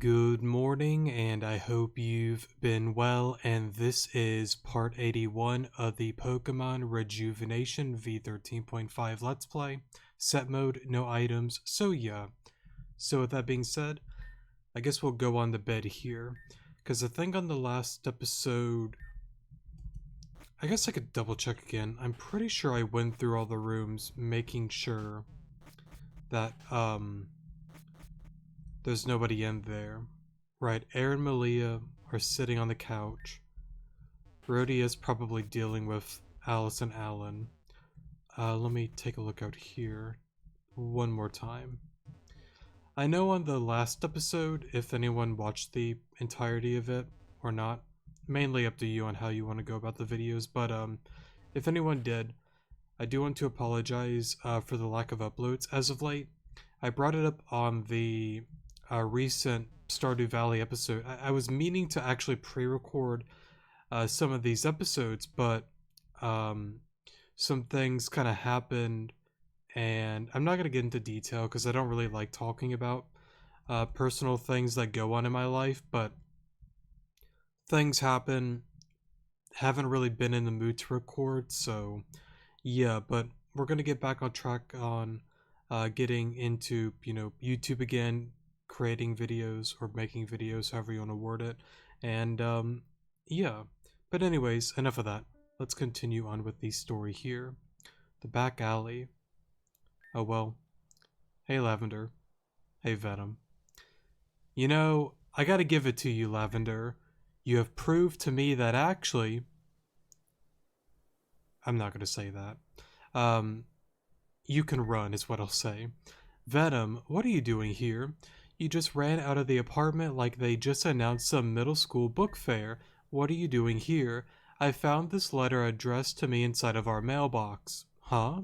Good morning, and I hope you've been well, and this is part 81 of the Pokemon Rejuvenation V13.5 Let's Play. Set mode, no items, so yeah. So with that being said, I guess we'll go on to bed here, because I think on the last episode, I guess I could double check again. I'm pretty sure I went through all the rooms, making sure that, there's nobody in there. Right, Aaron and Malia are sitting on the couch. Brody is probably dealing with Alice and Alan. Let me take a look out here one more time. I know on the last episode, if anyone watched the entirety of it or not, mainly up to you on how you want to go about the videos, but if anyone did, I do want to apologize for the lack of uploads as of late. I brought it up on the recent Stardew Valley episode. I was meaning to actually pre-record some of these episodes, but some things kind of happened, and I'm not going to get into detail because I don't really like talking about personal things that go on in my life, but things happen. Haven't really been in the mood to record, so yeah, but we're going to get back on track on getting into, YouTube again, creating videos or making videos, however you want to word it. And yeah, but anyways, enough of that. Let's continue on with the story here. The back alley. Oh well. Hey Lavender. Hey Venom. You know, I gotta give it to you, Lavender. You have proved to me that actually, I'm not gonna say that. You can run is what I'll say. Venom, what are you doing here? You just ran out of the apartment like they just announced some middle school book fair. What are you doing here? I found this letter addressed to me inside of our mailbox. Huh?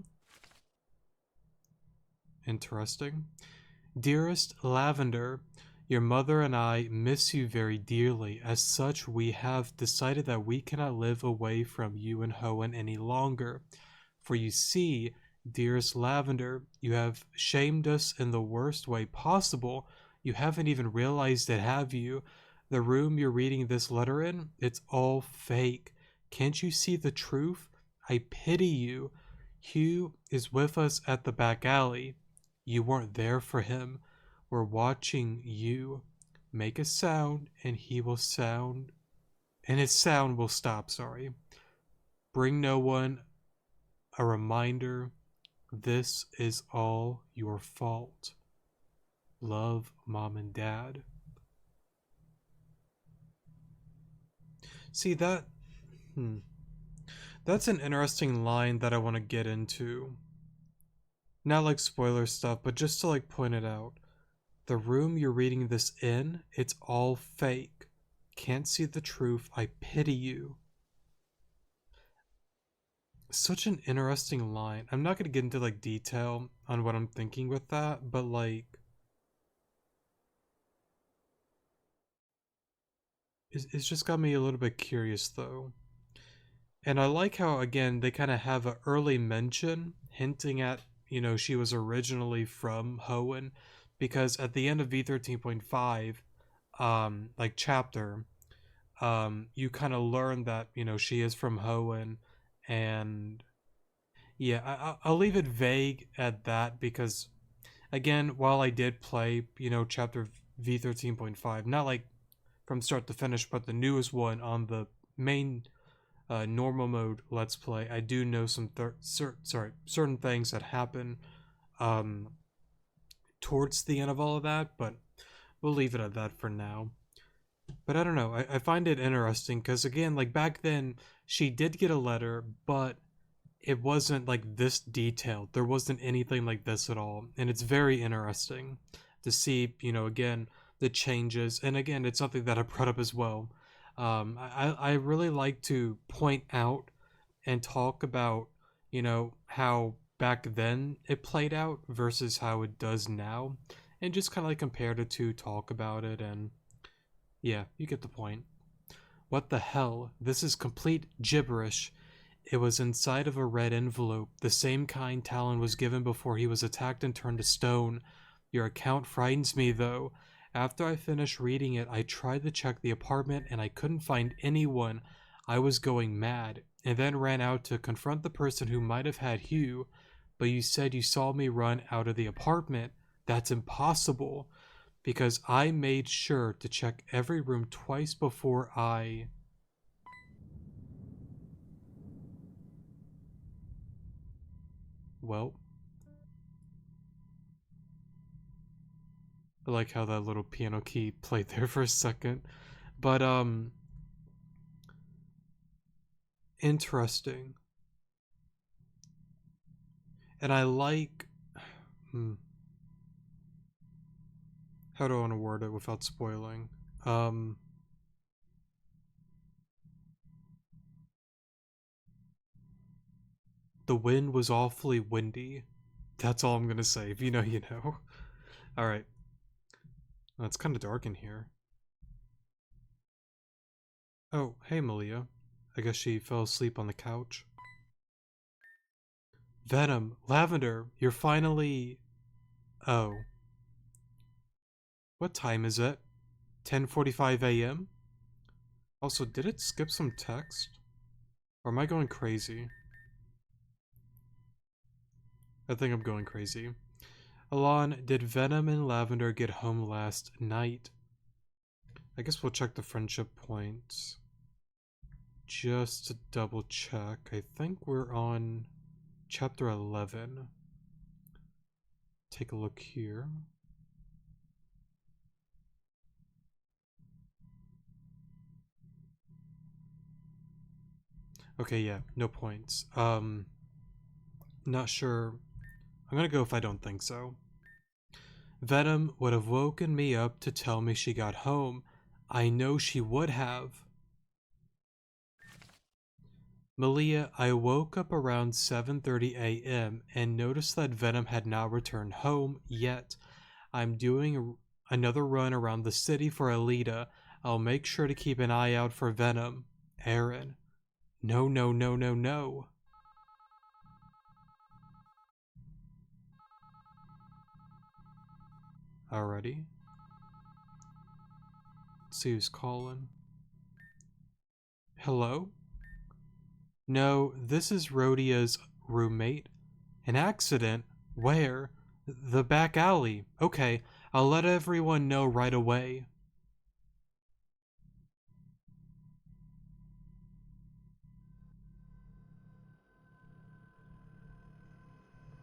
Interesting. Dearest Lavender, your mother and I miss you very dearly. As such, we have decided that we cannot live away from you and Hoenn any longer. For you see, dearest Lavender, you have shamed us in the worst way possible. You haven't even realized it, have you? The room you're reading this letter in, it's all fake. Can't you see the truth? I pity you. Hugh is with us at the back alley. You weren't there for him. We're watching you. Make a sound and he will sound, and his sound will stop, sorry. Bring no one a reminder. This is all your fault. Love, Mom and Dad. See, that's an interesting line that I want to get into. Not like spoiler stuff, but just to like point it out. The room you're reading this in, it's all fake. Can't see the truth. I pity you. Such an interesting line. I'm not going to get into like detail on what I'm thinking with that, but like it's just got me a little bit curious though. And I like how, again, they kind of have an early mention hinting at, she was originally from Hoenn, because at the end of V13.5, like chapter, you kind of learn that, she is from Hoenn, and yeah, I'll leave it vague at that because, again, while I did play, chapter V13.5, not like from start to finish, but the newest one on the main normal mode Let's Play, I do know some certain things that happen towards the end of all of that, but we'll leave it at that for now. But I don't know, I find it interesting because, again, like back then, she did get a letter, but it wasn't like this detailed. There wasn't anything like this at all, and it's very interesting to see, again, the changes. And again, it's something that I brought up as well. I really like to point out and talk about, how back then it played out versus how it does now, and just kind of like compare the two, talk about it, and yeah, you get the point. What the hell? This is complete gibberish. It was inside of a red envelope, the same kind Talon was given before he was attacked and turned to stone. Your account frightens me, though. After I finished reading it, I tried to check the apartment and I couldn't find anyone. I was going mad, and then ran out to confront the person who might have had Hugh, but you said you saw me run out of the apartment. That's impossible, because I made sure to check every room twice before I... Well, I like how that little piano key played there for a second. But, interesting. And I like... how do I want to word it without spoiling? The wind was awfully windy. That's all I'm gonna say. If you know, you know. Alright. Well, it's kind of dark in here. Oh, hey, Malia. I guess she fell asleep on the couch. Venam, Lavender, you're finally... Oh. What time is it? 10:45 a.m.? Also, did it skip some text? Or am I going crazy? I think I'm going crazy. Alon, did Venam and Lavender get home last night? I guess we'll check the friendship points. Just to double check, I think we're on chapter 11. Take a look here. Okay, yeah, no points. Not sure. I'm gonna go if I don't think so. Venam would have woken me up to tell me she got home. I know she would have. Malia, I woke up around 7:30 a.m. and noticed that Venam had not returned home yet. I'm doing another run around the city for Alita. I'll make sure to keep an eye out for Venam. Aaron. No, no, no, no, no. Alrighty. Let's see who's calling. Hello? No, this is Rhodia's roommate. An accident? Where? The back alley. Okay, I'll let everyone know right away.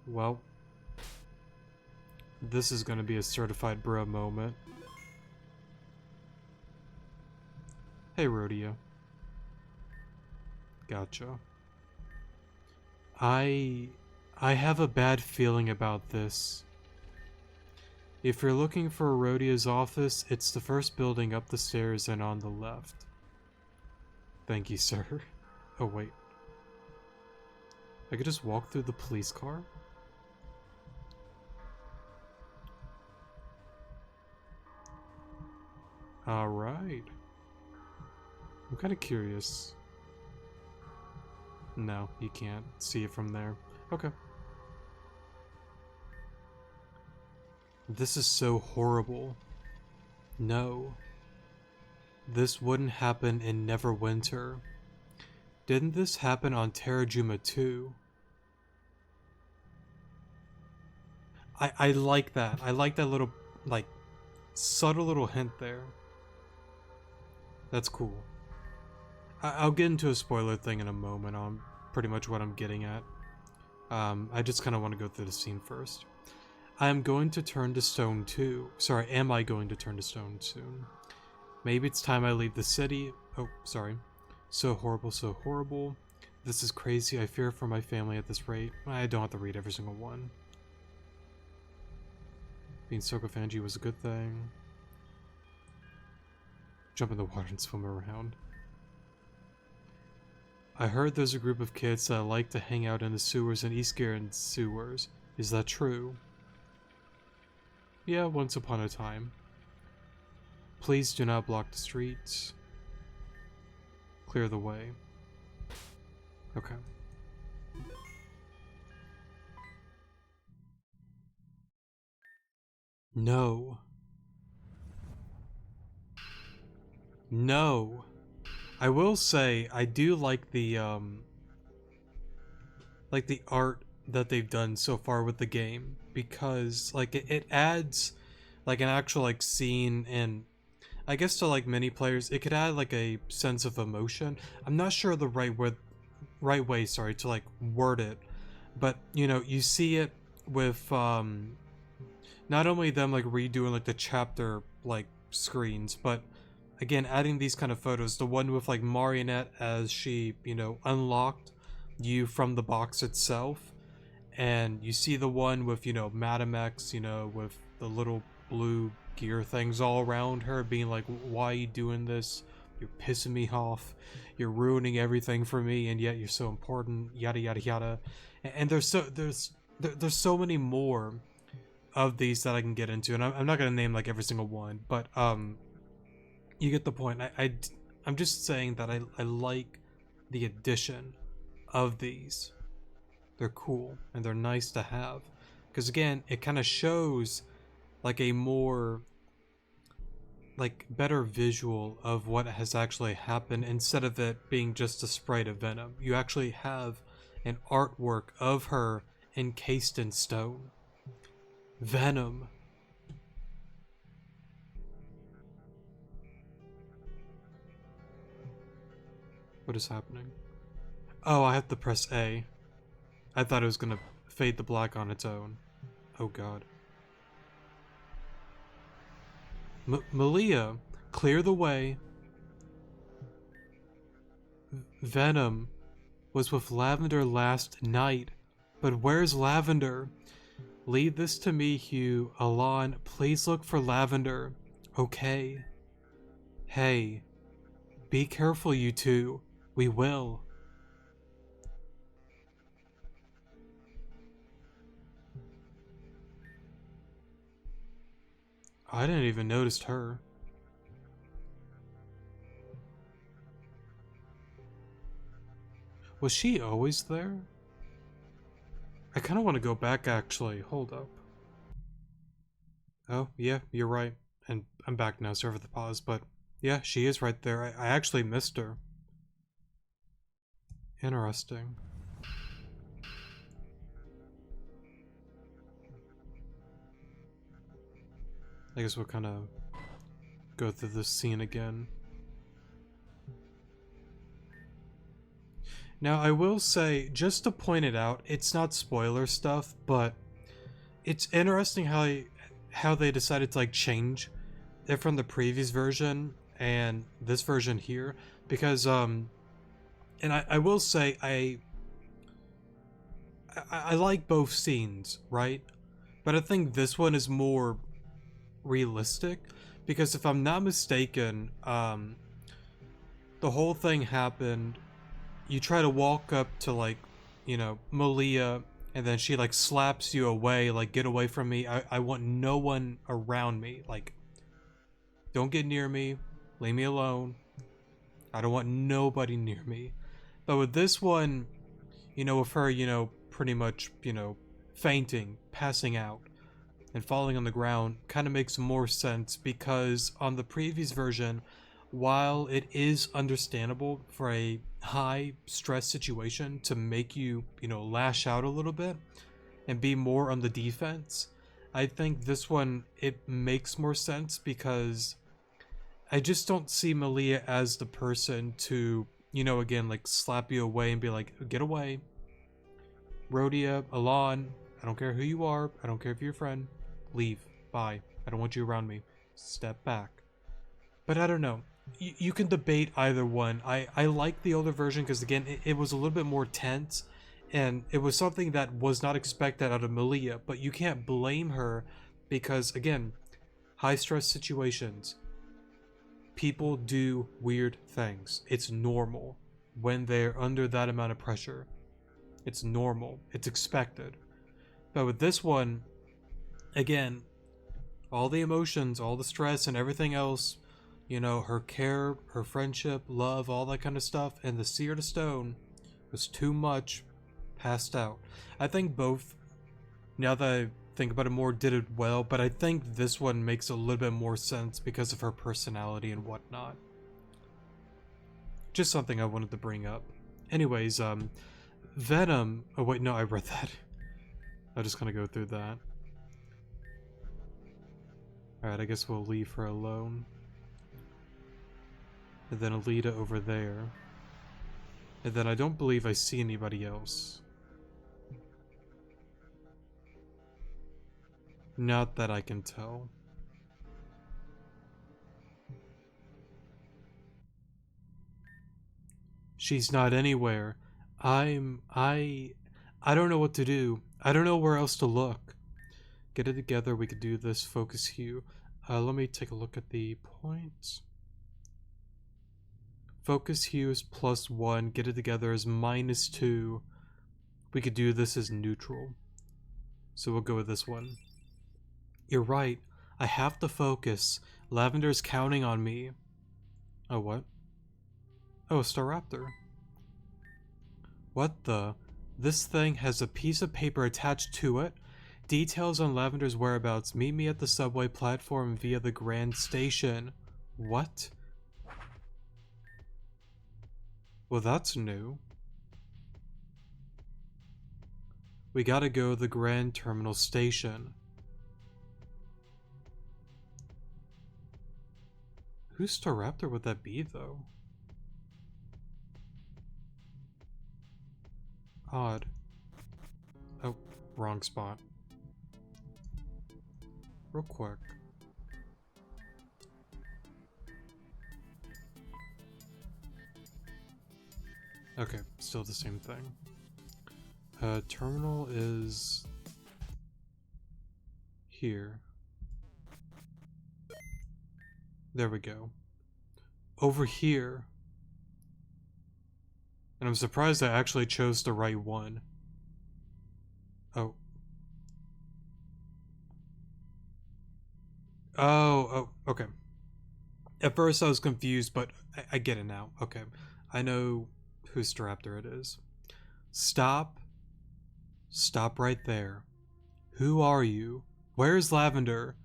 Well, this is gonna be a certified bro moment. Hey, Rhodia. Gotcha. I have a bad feeling about this. If you're looking for Rhodia's office, it's the first building up the stairs and on the left. Thank you, sir. Oh, wait. I could just walk through the police car? Alright. I'm kind of curious. No, you can't see it from there. Okay. This is so horrible. No. This wouldn't happen in Neverwinter. Didn't this happen on Terrajuma too? I like that. I like that little, like, subtle little hint there. That's cool. I'll get into a spoiler thing in a moment on pretty much what I'm getting at. I just kind of want to go through the scene first. I am going to turn to stone too. Sorry, am I going to turn to stone soon? Maybe it's time I leave the city. Oh, sorry. So horrible, so horrible. This is crazy. I fear for my family at this rate. I don't have to read every single one. Being Sokofanji was a good thing. Jump in the water and swim around. I heard there's a group of kids that like to hang out in the sewers in East Garen sewers. Is that true? Yeah, once upon a time. Please do not block the streets. Clear the way. Okay. No. No. I will say I do like the art that they've done so far with the game, because like it adds like an actual like scene, and I guess to like many players it could add like a sense of emotion. I'm not sure the right way, sorry, to like word it, but you know, you see it with not only them like redoing like the chapter like screens, but again adding these kind of photos. The one with like Marionette as she, you know, unlocked you from the box itself, and you see the one with, you know, Madam X, you know, with the little blue gear things all around her, being like, "Why are you doing this? You're pissing me off. You're ruining everything for me, and yet you're so important." Yada yada yada. And there's so many more of these that I can get into, and I'm not gonna name like every single one, but you get the point. I'm just saying that I like the addition of these. They're cool and they're nice to have, because again, it kind of shows like a more like better visual of what has actually happened, instead of it being just a sprite of Venom. You actually have an artwork of her encased in stone. Venom. What is happening? Oh, I have to press A. I thought it was gonna fade to black on its own. Oh god. Malia, clear the way. Venom was with Lavender last night. But where's Lavender? Leave this to me, Hugh. Alon, please look for Lavender. Okay. Hey, be careful, you two. We will. I didn't even notice her. Was she always there? I kind of want to go back, actually. Hold up. Oh, yeah, you're right. And I'm back now, sorry for the pause, but yeah, she is right there. I actually missed her. Interesting. I guess we'll kind of go through this scene again. Now, I will say, just to point it out, it's not spoiler stuff, but it's interesting how they decided to like change it from the previous version and this version here, because and I will say I like both scenes, right? But I think this one is more realistic, because if I'm not mistaken, the whole thing happened. You try to walk up to like, you know, Malia, and then she like slaps you away, like, get away from me. I want no one around me. Like, don't get near me. Leave me alone. I don't want nobody near me. But with this one, you know, with her, you know, pretty much, you know, fainting, passing out, and falling on the ground, kind of makes more sense, because on the previous version, while it is understandable for a high stress situation to make you, you know, lash out a little bit and be more on the defense, I think this one, it makes more sense, because I just don't see Malia as the person to, you know, again, like slap you away and be like, get away. Rhodia, Alon, I don't care who you are, I don't care if you're a friend, leave, bye, I don't want you around me, step back. But I don't know, you can debate either one. I like the older version because, again, it was a little bit more tense, and it was something that was not expected out of Malia, but you can't blame her, because, again, high stress situations, people do weird things. It's normal when they're under that amount of pressure. It's normal. It's expected. But with this one, again, all the emotions, all the stress, and everything else, you know, her care, her friendship, love, all that kind of stuff, and the seer to stone was too much, passed out. I think both, now that I think about it more, did it well, but I think this one makes a little bit more sense because of her personality and whatnot. Just something I wanted to bring up. Anyways, Venam... Oh wait, no, I read that. I'm just gonna go through that. Alright, I guess we'll leave her alone. And then Alita over there. And then I don't believe I see anybody else. Not that I can tell. She's not anywhere. I don't know what to do. I don't know where else to look. Get it together, we could do this. Focus hue. Let me take a look at the points. Focus hue is +1. Get it together is -2. We could do this as neutral. So we'll go with this one. You're right. I have to focus. Lavender's counting on me. Oh, what? Oh, a Staraptor. What the? This thing has a piece of paper attached to it? Details on Lavender's whereabouts. Meet me at the subway platform via the Grand Station. What? Well, that's new. We gotta go to the Grand Terminal Station. Whose Staraptor would that be, though? Odd. Oh, wrong spot. Real quick. Okay, still the same thing. Terminal is here. There we go. Over here. And I'm surprised I actually chose the right one. Oh. Oh, okay. At first I was confused, but I get it now. Okay. I know whose Staraptor it is. Stop. Stop right there. Who are you? Where's Lavender?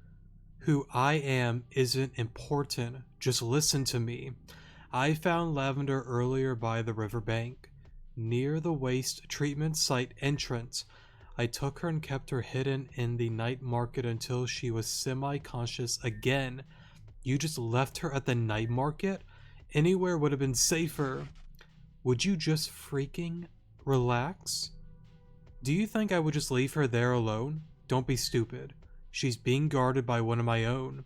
Who I am isn't important. Just listen to me. I found Lavender earlier by the riverbank, near the waste treatment site entrance. I took her and kept her hidden in the night market until she was semi-conscious again. You just left her at the night market? Anywhere would have been safer. Would you just freaking relax? Do you think I would just leave her there alone? Don't be stupid. She's being guarded by one of my own.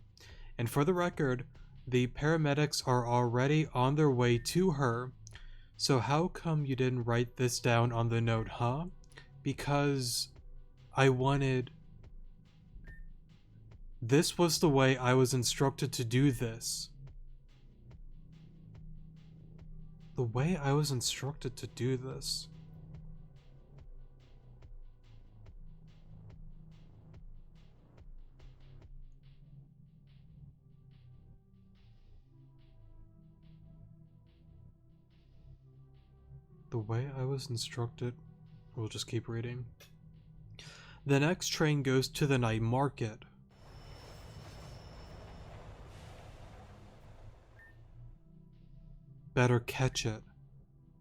And for the record, the paramedics are already on their way to her. So how come you didn't write this down on the note, huh? Because I wanted... This was the way I was instructed to do this. The way I was instructed to do this. The way I was instructed... We'll just keep reading. The next train goes to the night market. Better catch it.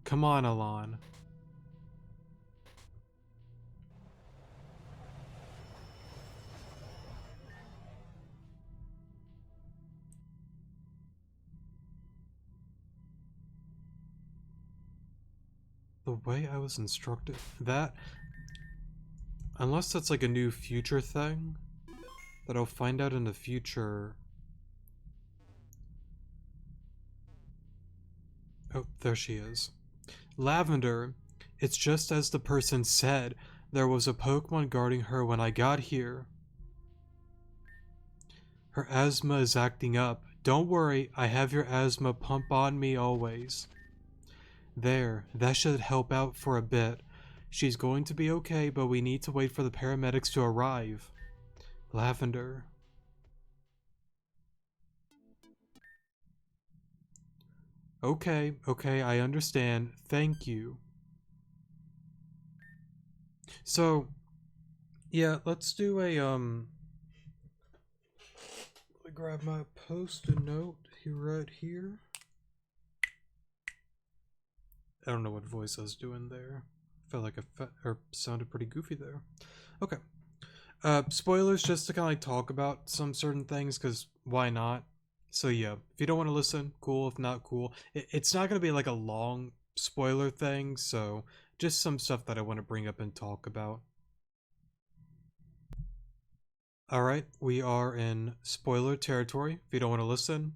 Come on, Alon. The way I was instructed... That... Unless that's like a new future thing that I'll find out in the future. Oh, there she is. Lavender, it's just as the person said. There was a Pokemon guarding her when I got here. Her asthma is acting up. Don't worry, I have your asthma pump on me always. There, that should help out for a bit. She's going to be okay, but we need to wait for the paramedics to arrive. Lavender. Okay, I understand. Thank you. So, yeah, let's do a, let me grab my post-it note here, right here. I don't know what voice I was doing there. Felt like or sounded pretty goofy there. Okay. Spoilers, just to kind of like talk about some certain things, because why not? So yeah, if you don't want to listen, cool. If not, cool. It's not going to be like a long spoiler thing, so just some stuff that I want to bring up and talk about. Alright, we are in spoiler territory. If you don't want to listen,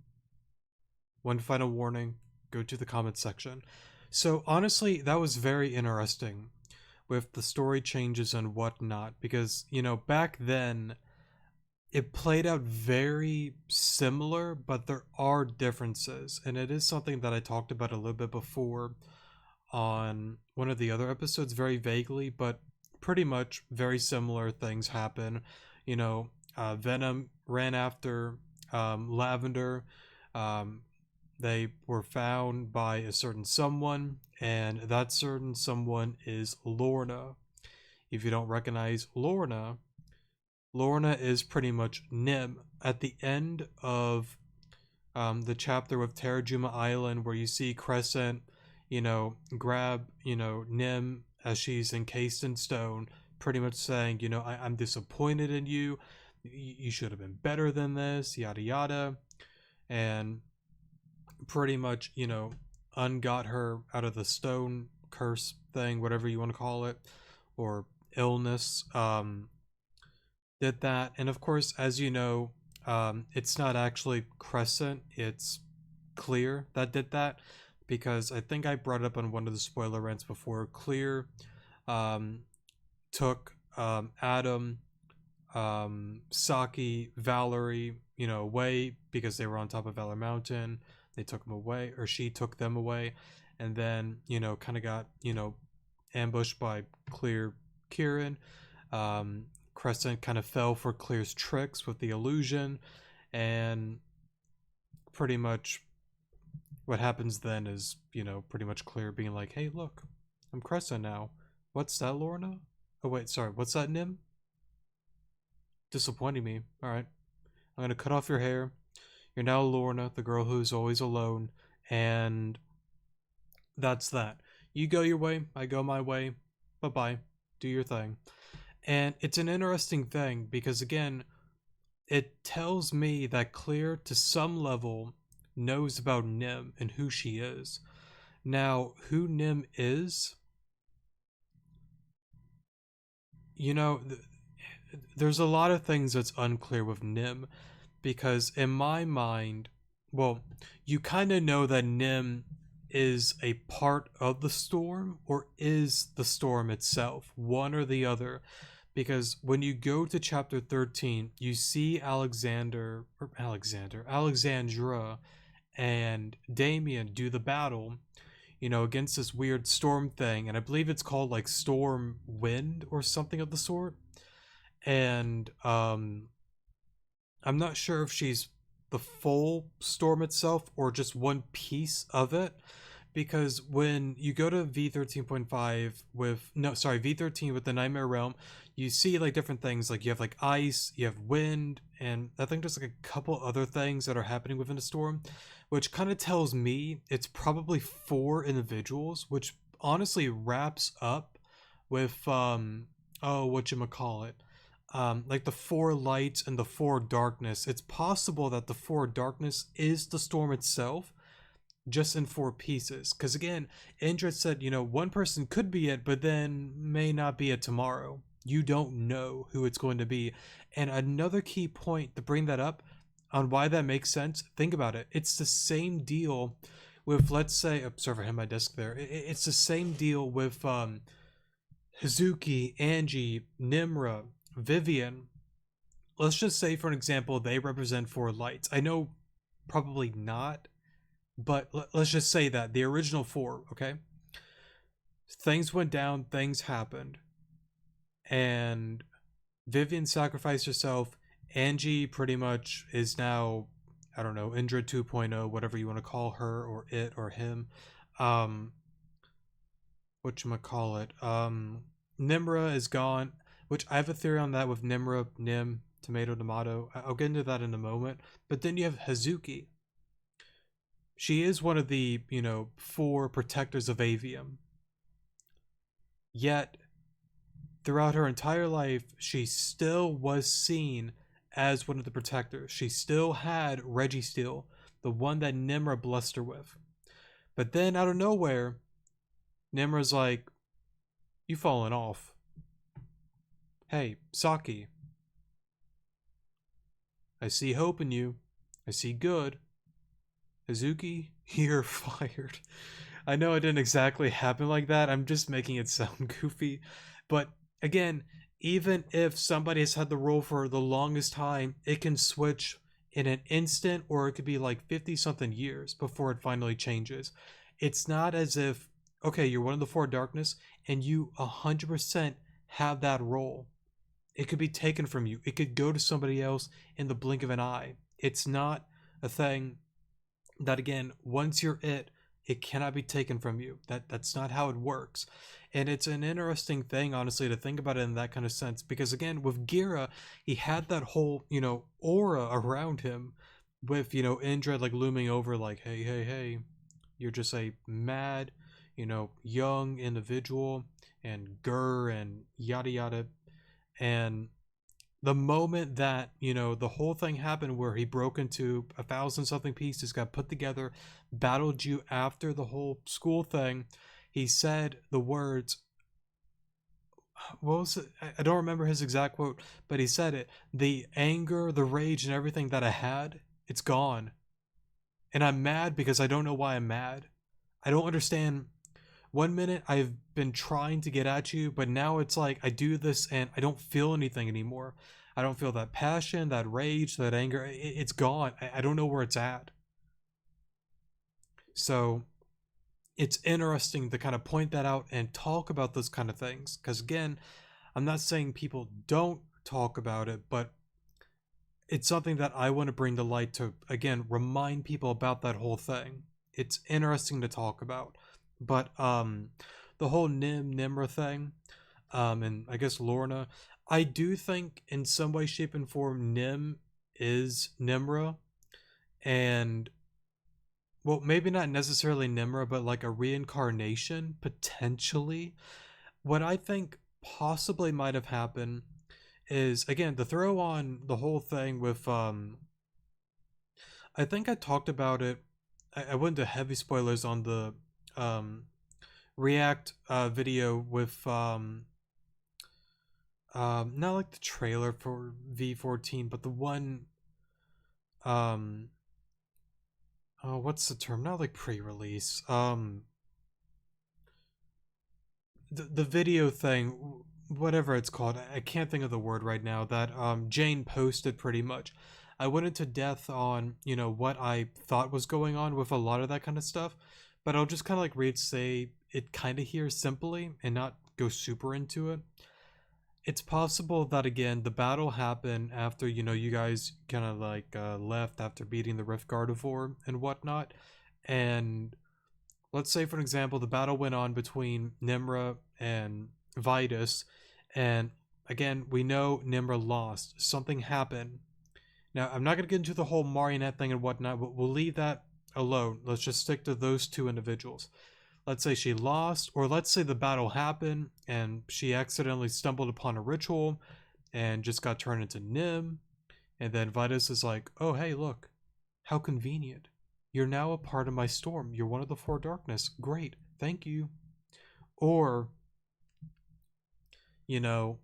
one final warning, go to the comments section. So honestly, that was very interesting with the story changes and whatnot, because, you know, back then it played out very similar, but there are differences. And it is something that I talked about a little bit before on one of the other episodes, very vaguely, but pretty much very similar things happen. You know, Venam ran after Lavender. Um, they were found by a certain someone, and that certain someone is Lorna. If you don't recognize Lorna, Lorna is pretty much Nim. At the end of the chapter with Terrajuma Island, where you see Crescent, you know, grab, you know, Nim as she's encased in stone, pretty much saying, you know, I'm disappointed in you. You should have been better than this, yada yada. And pretty much, you know, ungot her out of the stone curse thing, whatever you want to call it, or illness. Did that. And of course, as you know, it's not actually Crescent, it's Clear that did that, because I think I brought it up on one of the spoiler rants before. Clear um, took Adam, Saki, Valerie, you know, away because they were on top of Valor Mountain. They took them away, or she took them away, and then, you know, kind of got, you know, ambushed by Clear Kieran. Crescent kind of fell for Clear's tricks with the illusion, and pretty much what happens then is, you know, pretty much Clear being like, hey, look, I'm Crescent now. What's that, Lorna? Oh, wait, sorry, what's that, Nim? Disappointing me. Alright. I'm gonna cut off your hair. You're now Lorna, the girl who's always alone, and that's that. You go your way, I go my way. Bye-bye. Do your thing. And it's an interesting thing because, again, it tells me that Clear, to some level, knows about Nim and who she is. Now, who Nim is, you know, there's a lot of things that's unclear with Nim, because in my mind, well, you kind of know that Nim is a part of the storm or is the storm itself, one or the other. Because when you go to chapter 13, you see Alexandra and Damien do the battle, you know, against this weird storm thing, and I believe it's called like Storm Wind or something of the sort. And I'm not sure if she's the full storm itself or just one piece of it, because when you go to V13.5 with, no, sorry, V13 with the Nightmare Realm, you see like different things, like you have like ice, you have wind, and I think there's like a couple other things that are happening within a storm, which kind of tells me it's probably 4 individuals, which honestly wraps up with oh, whatchamacallit, like the 4 lights and the 4 darkness. It's possible that the 4 darkness is the storm itself, just in 4 pieces. Because again, Indra said, you know, one person could be it, but then may not be it tomorrow. You don't know who it's going to be. And another key point to bring that up on why that makes sense, think about it. It's the same deal with, let's say, oh, sorry for hitting my desk there. It's the same deal with Hazuki, Angie, Nimra, Vivian. Let's just say, for an example, they represent 4 lights. I know probably not, but let's just say that the original 4, okay? Things went down, things happened, and Vivian sacrificed herself. Angie pretty much is now, I don't know, Indra 2.0, whatever you want to call her, or it, or him. Whatchamacallit? Nimra is gone, which I have a theory on that with Nimra, Nim, tomato, tomato. I'll get into that in a moment. But then you have Hazuki. she is one of the, four protectors of Avium. Yet, throughout her entire life, she still was seen as one of the protectors. She still had Registeel, the one that Nimra blessed her with. But then, out of nowhere, Nimra's like, "You've fallen off. Hey, Saki, I see hope in you. I see good. Hazuki, you're fired." I know it didn't exactly happen like that. I'm just making it sound goofy. But again, even if somebody has had the role for the longest time, it can switch in an instant, or it could be like 50 something years before it finally changes. It's not as if, okay, you're one of the four darkness and you 100% have that role. It could be taken from you, it could go to somebody else in the blink of an eye. It's not a thing that, again, once you're it cannot be taken from you. That's not how it works. And it's an interesting thing, honestly, to think about it in that kind of sense, because again, with Gira, he had that whole, aura around him, with, Indra like looming over, like, hey, hey, hey, you're just a mad, young individual, and grr, and yada yada. And the moment that, the whole thing happened where he broke into 1,000 something pieces, got put together, battled you after the whole school thing, he said the words, what was it? I don't remember his exact quote, but he said it: "The anger, the rage, and everything that I had, it's gone. And I'm mad because I don't know why I'm mad. I don't understand. One minute I've been trying to get at you, but now it's like I do this and I don't feel anything anymore. I don't feel that passion, that rage, that anger. It's gone. I don't know where it's at." So it's interesting to kind of point that out and talk about those kind of things. Because again, I'm not saying people don't talk about it, but it's something that I want to bring to light to, again, remind people about that whole thing. It's interesting to talk about. But the whole Nimra thing, and I guess Lorna, I do think in some way, shape, and form Nim is Nimra, and well, maybe not necessarily Nimra, but like a reincarnation potentially. What I think possibly might have happened is, again, to throw on the whole thing with I think I talked about it. I went to heavy spoilers on the um React video with not like the trailer for V14, but the one um oh, what's the term? Not like pre-release. The video thing, whatever it's called. I can't think of the word right now, that Jane posted pretty much. I went into depth on, what I thought was going on with a lot of that kind of stuff, but I'll just kind of like say it kind of here simply and not go super into it. It's possible that, again, the battle happened after, you guys kind of like left after beating the Rift Gardevoir and whatnot. And let's say, for an example, the battle went on between Nimra and Vitus, and again, we know Nimra lost. Something happened. Now, I'm not going to get into the whole marionette thing and whatnot, but we'll leave that alone. Let's just stick to those two individuals. Let's say she lost, or let's say the battle happened and she accidentally stumbled upon a ritual and just got turned into Nim. And then Vitus is like, "Oh, hey, look, how convenient. You're now a part of my storm. You're one of the four darkness. Great, thank you." Or, you know,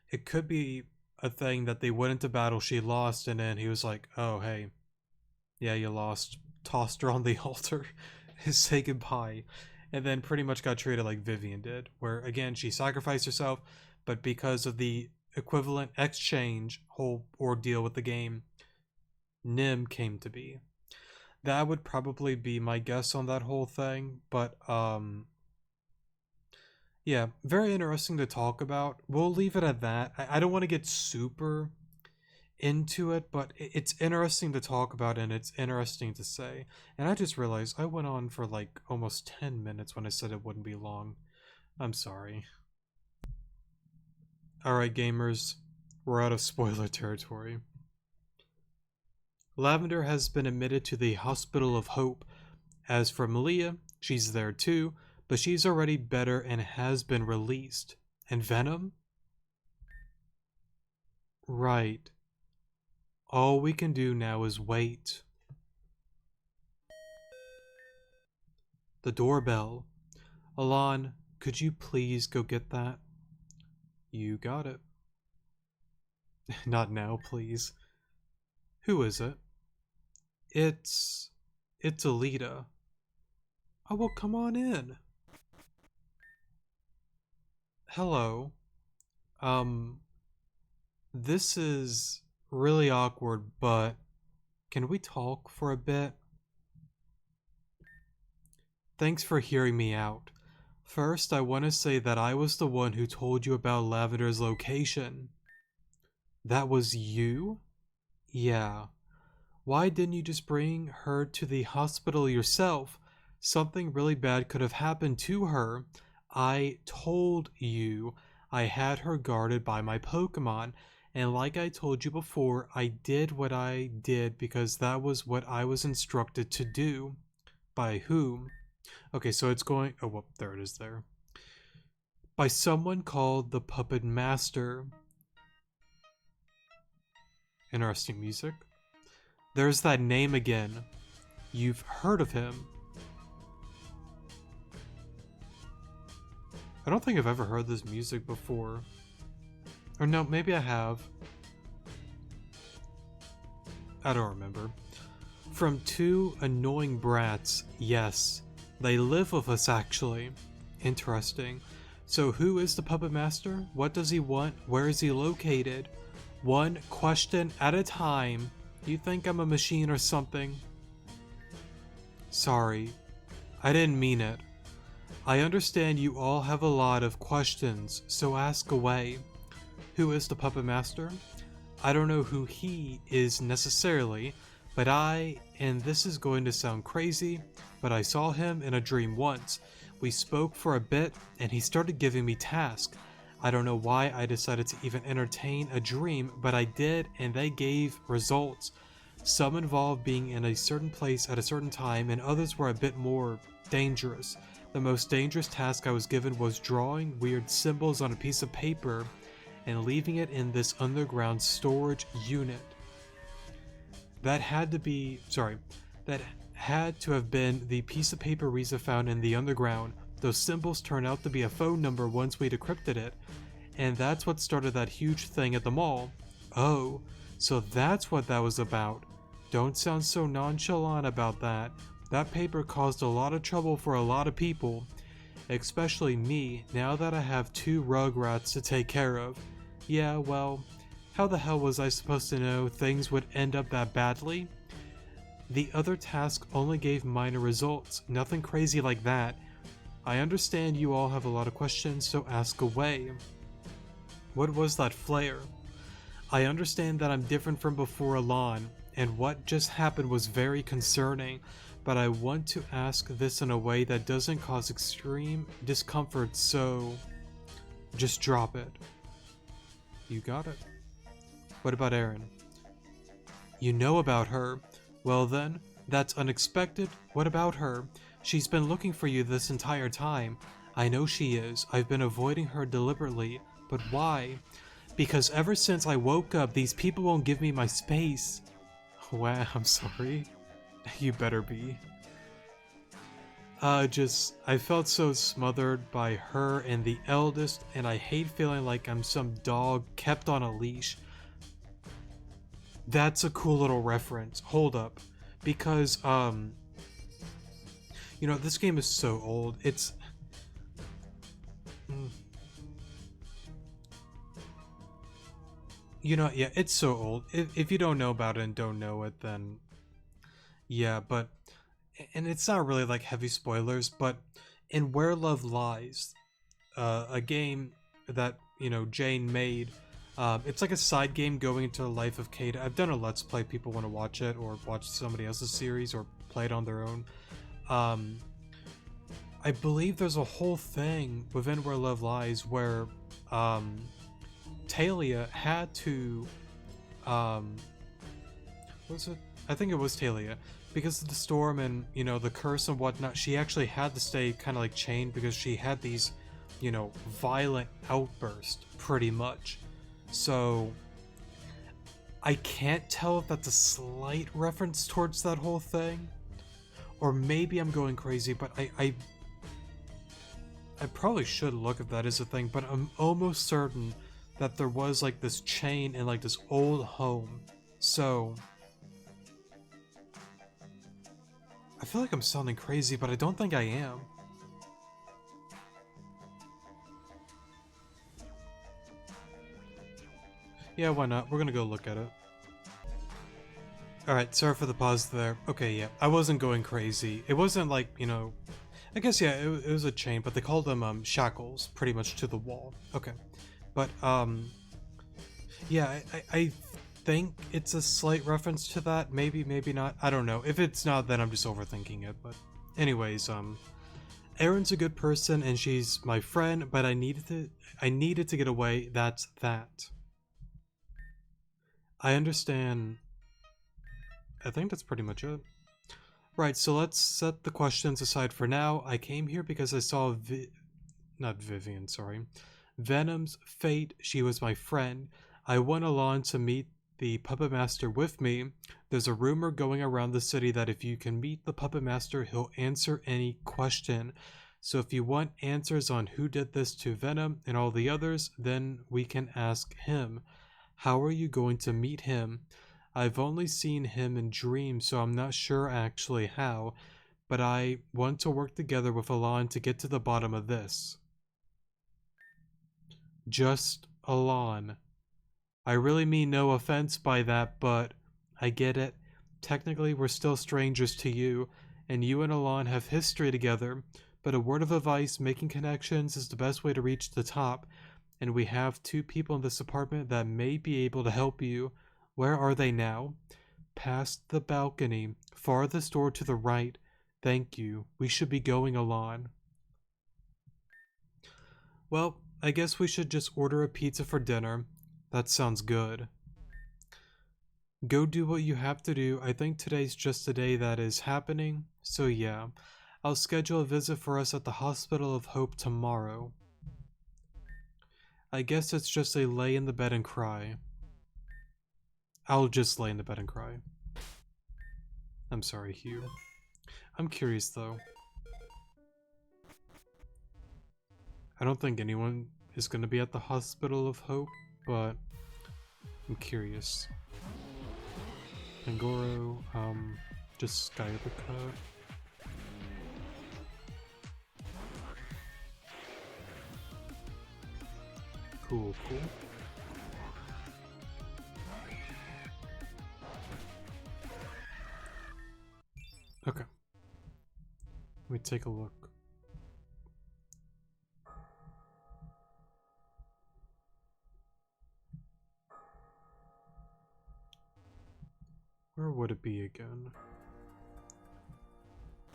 it could be a thing that they went into battle, she lost, and then he was like, "Oh, hey, yeah, you lost." Tossed her on the altar, say goodbye, and then pretty much got treated like Vivian did, where again she sacrificed herself, but because of the equivalent exchange whole ordeal with the game, Nim came to be. That would probably be my guess on that whole thing, but yeah, very interesting to talk about. We'll leave it at that. I don't want to get super into it, but it's interesting to talk about and it's interesting to say. And I just realized I went on for like almost 10 minutes when I said it wouldn't be long. I'm sorry. Alright, gamers, we're out of spoiler territory. Lavender has been admitted to the Hospital of Hope As for Malia, she's there too, but she's already better and has been released. And Venam? Right. All we can do now is wait. The doorbell. Alon, could you please go get that? You got it. Not now, please. Who is it? It's Alita. Oh, well, come on in. Hello. This is really awkward, but can we talk for a bit? Thanks for hearing me out. First, I want to say that I was the one who told you about Lavender's location. That was you? Yeah. Why didn't you just bring her to the hospital yourself? Something really bad could have happened to her. I told you I had her guarded by my Pokemon, and like I told you before, I did what I did because that was what I was instructed to do. By whom? Okay, so it's going... Oh, well, there it is there. By someone called the Puppet Master. Interesting music. There's that name again. You've heard of him. I don't think I've ever heard this music before. Or no, maybe I have. I don't remember. From two annoying brats, yes. They live with us, actually. Interesting. So who is the Puppet Master? What does he want? Where is he located? One question at a time. You think I'm a machine or something? Sorry. I didn't mean it. I understand you all have a lot of questions, so ask away. Who is the Puppet Master? I don't know who he is necessarily, but and this is going to sound crazy, but I saw him in a dream once. We spoke for a bit, and he started giving me tasks. I don't know why I decided to even entertain a dream, but I did, and they gave results. Some involved being in a certain place at a certain time, and others were a bit more dangerous. The most dangerous task I was given was drawing weird symbols on a piece of paper and leaving it in this underground storage unit. That had to have been the piece of paper Riza found in the underground. Those symbols turned out to be a phone number once we decrypted it, and that's what started that huge thing at the mall. Oh, so that's what that was about. Don't sound so nonchalant about that. That paper caused a lot of trouble for a lot of people, especially me, now that I have two Rugrats to take care of. Yeah, well, how the hell was I supposed to know things would end up that badly? The other task only gave minor results, nothing crazy like that. I understand you all have a lot of questions, so ask away. What was that flare? I understand that I'm different from before Alon, and what just happened was very concerning, but I want to ask this in a way that doesn't cause extreme discomfort, so just drop it. You got it. What about Erin? You know about her. Well then, that's unexpected. What about her? She's been looking for you this entire time. I know she is. I've been avoiding her deliberately. But why? Because ever since I woke up, these people won't give me my space. Wow, I'm sorry. You better be. I felt so smothered by her and the eldest, and I hate feeling like I'm some dog kept on a leash. That's a cool little reference. Hold up. Because, you know, this game is so old. It's... You know, yeah, it's so old. If you don't know about it and don't know it, then... Yeah, but... And it's not really like heavy spoilers, but in Where Love Lies, a game that, you know, Jane made, it's like a side game going into the life of Kate. I've done a Let's Play, people want to watch it, or watch somebody else's series, or play it on their own. I believe there's a whole thing within Where Love Lies where Talia had to, was it? I think it was Talia, because of the storm and, you know, the curse and whatnot, she actually had to stay kind of like chained because she had these, you know, violent outbursts, pretty much. So I can't tell if that's a slight reference towards that whole thing, or maybe I'm going crazy, but I probably should look if that is a thing, but I'm almost certain that there was like this chain in like this old home. So I feel like I'm sounding crazy, but I don't think I am. Yeah, why not? We're gonna go look at it. Alright, sorry for the pause there. Okay, yeah, I wasn't going crazy. It wasn't like, you know, I guess, yeah, it was a chain, but they called them, shackles, pretty much to the wall. Okay. But, yeah, I think it's a slight reference to that. Maybe, maybe not. I don't know. If it's not, then I'm just overthinking it. But anyways, Erin's a good person and she's my friend, but I needed to get away. That's that. I understand. I think that's pretty much it. Right, so let's set the questions aside for now. I came here because I saw not Vivian, sorry. Venam's fate. She was my friend. I went along to meet the puppet master with me. There's a rumor going around the city that if you can meet the puppet master, he'll answer any question. So if you want answers on who did this to Venam and all the others, then we can ask him. How are you going to meet him? I've only seen him in dreams, so I'm not sure actually how, but I want to work together with Alon to get to the bottom of this. Just Alon. I really mean no offense by that, but I get it. Technically, we're still strangers to you, and you and Alon have history together, but a word of advice, making connections is the best way to reach the top, and we have 2 people in this apartment that may be able to help you. Where are they now? Past the balcony, farthest door to the right. Thank you. We should be going Alon. Well, I guess we should just order a pizza for dinner. That sounds good. Go do what you have to do. I think today's just a day that is happening. So yeah, I'll schedule a visit for us at the Hospital of Hope tomorrow. I guess it's just a lay in the bed and cry. I'll just lay in the bed and cry. I'm sorry, Hugh. I'm curious, though. I don't think anyone is going to be at the Hospital of Hope, but I'm curious. Angoro, just Sky Uppercut. Cool, cool. Okay. Let me take a look. Where would it be again?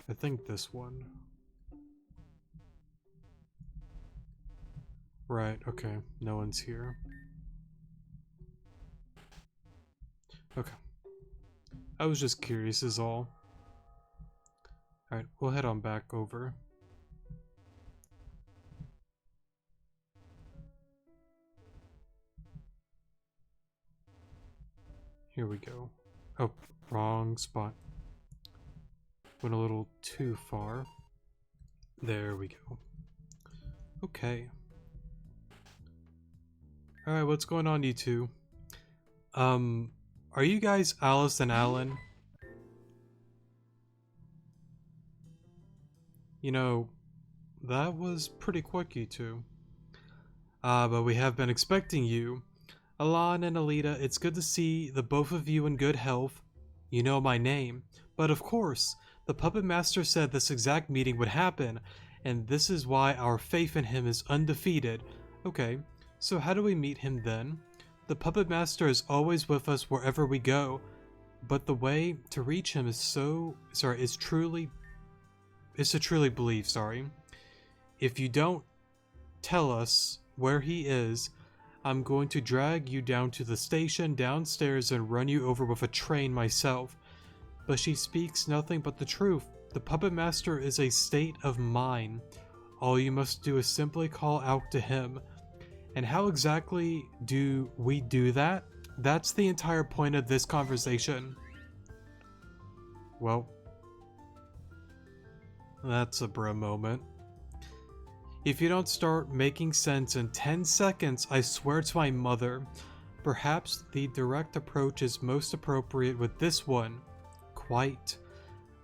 I think this one. Right, okay. No one's here. Okay. I was just curious is all. Alright, we'll head on back over. Here we go. Oh, wrong spot. Went a little too far. There we go. Okay. Alright, what's going on, you two? Are you guys Alice and Alan? You know, that was pretty quick, you two. But we have been expecting you. Alan and Alita, it's good to see the both of you in good health. You know my name. But of course, the Puppet Master said this exact meeting would happen, and this is why our faith in him is undefeated. Okay, so how do we meet him then? The Puppet Master is always with us wherever we go, but the way to reach him is to truly believe, If you don't tell us where he is, I'm going to drag you down to the station downstairs and run you over with a train myself. but she speaks nothing but the truth. The puppet master is a state of mind. All you must do is simply call out to him. And how exactly do we do that? That's the entire point of this conversation. Well, that's a bro moment. If you don't start making sense in 10 seconds, I swear to my mother. Perhaps the direct approach is most appropriate with this one. Quite.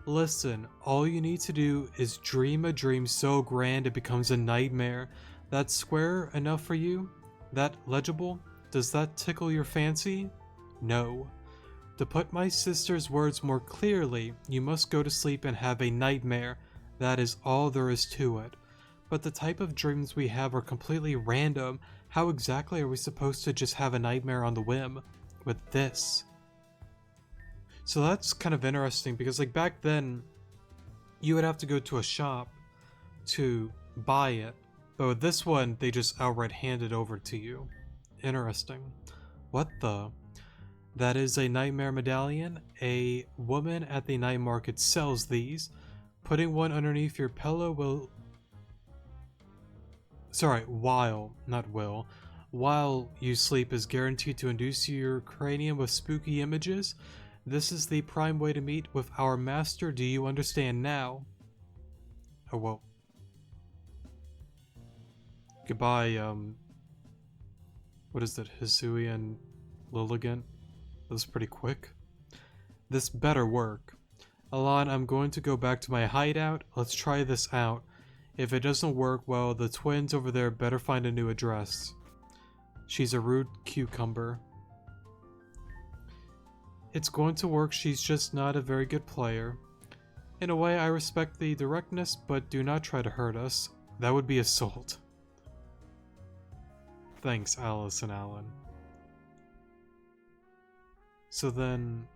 Listen, all you need to do is dream a dream so grand it becomes a nightmare. That's square enough for you? That legible? Does that tickle your fancy? No. To put my sister's words more clearly, you must go to sleep and have a nightmare. That is all there is to it. But the type of dreams we have are completely random. How exactly are we supposed to just have a nightmare on the whim with this? So that's kind of interesting because like back then you would have to go to a shop to buy it. But with this one, they just outright hand it over to you. Interesting. What the? That is a nightmare medallion. A woman at the night market sells these. Putting one underneath your pillow will... Sorry, while you sleep is guaranteed to induce your cranium with spooky images. This is the prime way to meet with our master. Do you understand now? Oh, well. Goodbye, what is it? Hisui and Lilligant? That was pretty quick. This better work. Alon, I'm going to go back to my hideout. Let's try this out. If it doesn't work, well, the twins over there better find a new address. She's a rude cucumber. It's going to work, she's just not a very good player. In a way, I respect the directness, but do not try to hurt us. That would be assault. Thanks, Alice and Alan. So then...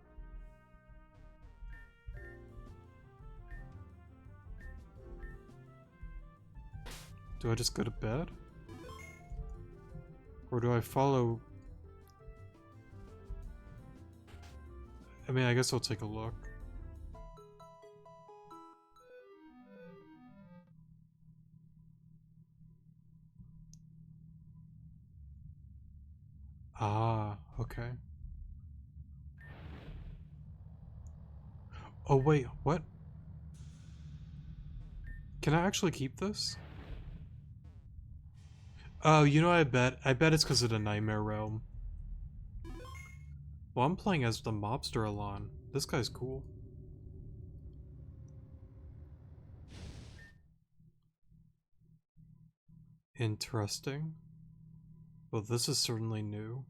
do I just go to bed? Or do I follow... I mean, I guess I'll take a look. Ah, okay. Oh wait, what? Can I actually keep this? Oh, you know, I bet it's because of the Nightmare Realm. Well, I'm playing as the mobster Alon. This guy's cool. Interesting. Well, this is certainly new.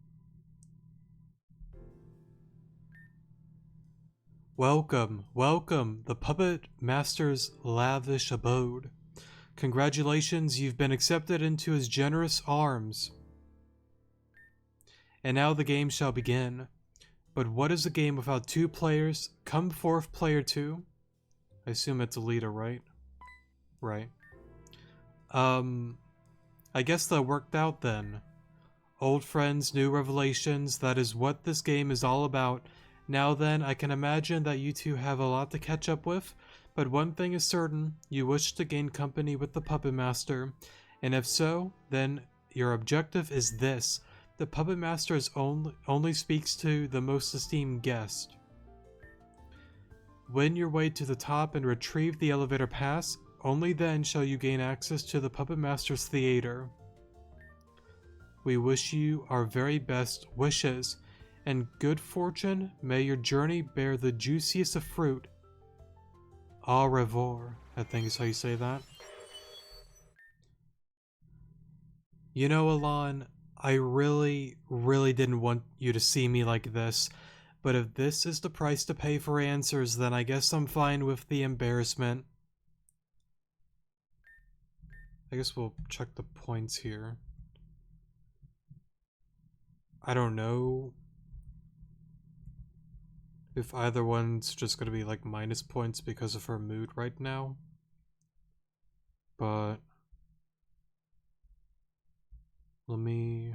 Welcome, welcome, the Puppet Master's lavish abode. Congratulations, you've been accepted into his generous arms. And now the game shall begin. But what is a game without two players? Come forth, player two. I assume it's a leader, right? Right. I guess that worked out then. Old friends, new revelations, that is what this game is all about. Now then, I can imagine that you two have a lot to catch up with, but one thing is certain, you wish to gain company with the Puppet Master. And if so, then your objective is this. The Puppet Master only speaks to the most esteemed guest. Win your way to the top and retrieve the elevator pass. Only then shall you gain access to the Puppet Master's theater. We wish you our very best wishes, and good fortune. May your journey bear the juiciest of fruit. Au revoir, I think is how you say that. You know, Alon, I really didn't want you to see me like this, but if this is the price to pay for answers, then I guess I'm fine with the embarrassment. I guess we'll check the points here. I don't know if either one's just gonna be like minus points because of her mood right now. But let me...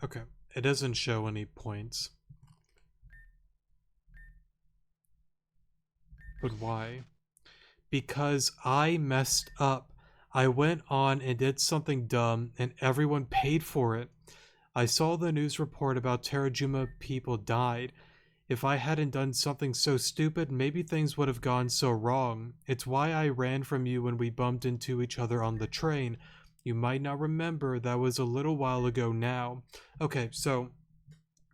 Okay, it doesn't show any points. But why? Because I messed up. I went on and did something dumb, and everyone paid for it. I saw the news report about Terajuma people died. If I hadn't done something so stupid, maybe things would have gone so wrong. It's why I ran from you when we bumped into each other on the train. You might not remember, that was a little while ago now. Okay, so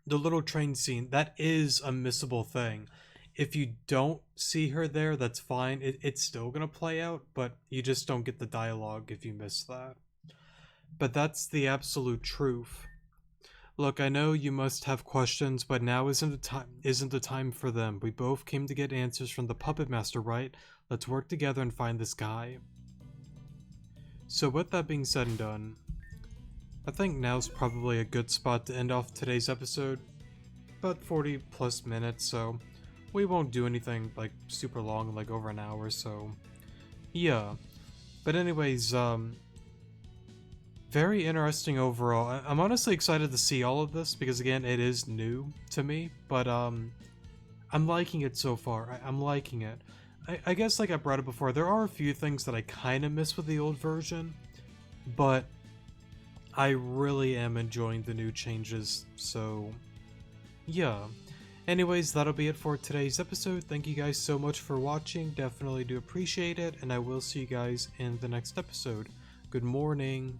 the little train scene, that is a missable thing. If you don't see her there, that's fine. It's still gonna play out, but you just don't get the dialogue if you miss that. But that's the absolute truth. Look, I know you must have questions, but now isn't the time for them. We both came to get answers from the puppet master, right? Let's work together and find this guy. So with that being said and done, I think now's probably a good spot to end off today's episode. About 40 plus minutes, so we won't do anything like super long, like over an hour, so yeah. But anyways, very interesting overall. I'm honestly excited to see all of this because again, it is new to me, but I'm liking it so far. I'm liking it. I guess like I brought it before, there are a few things that I kind of miss with the old version, but I really am enjoying the new changes, so yeah. Anyways, that'll be it for today's episode. Thank you guys so much for watching. Definitely do appreciate it, and I will see you guys in the next episode. Good morning.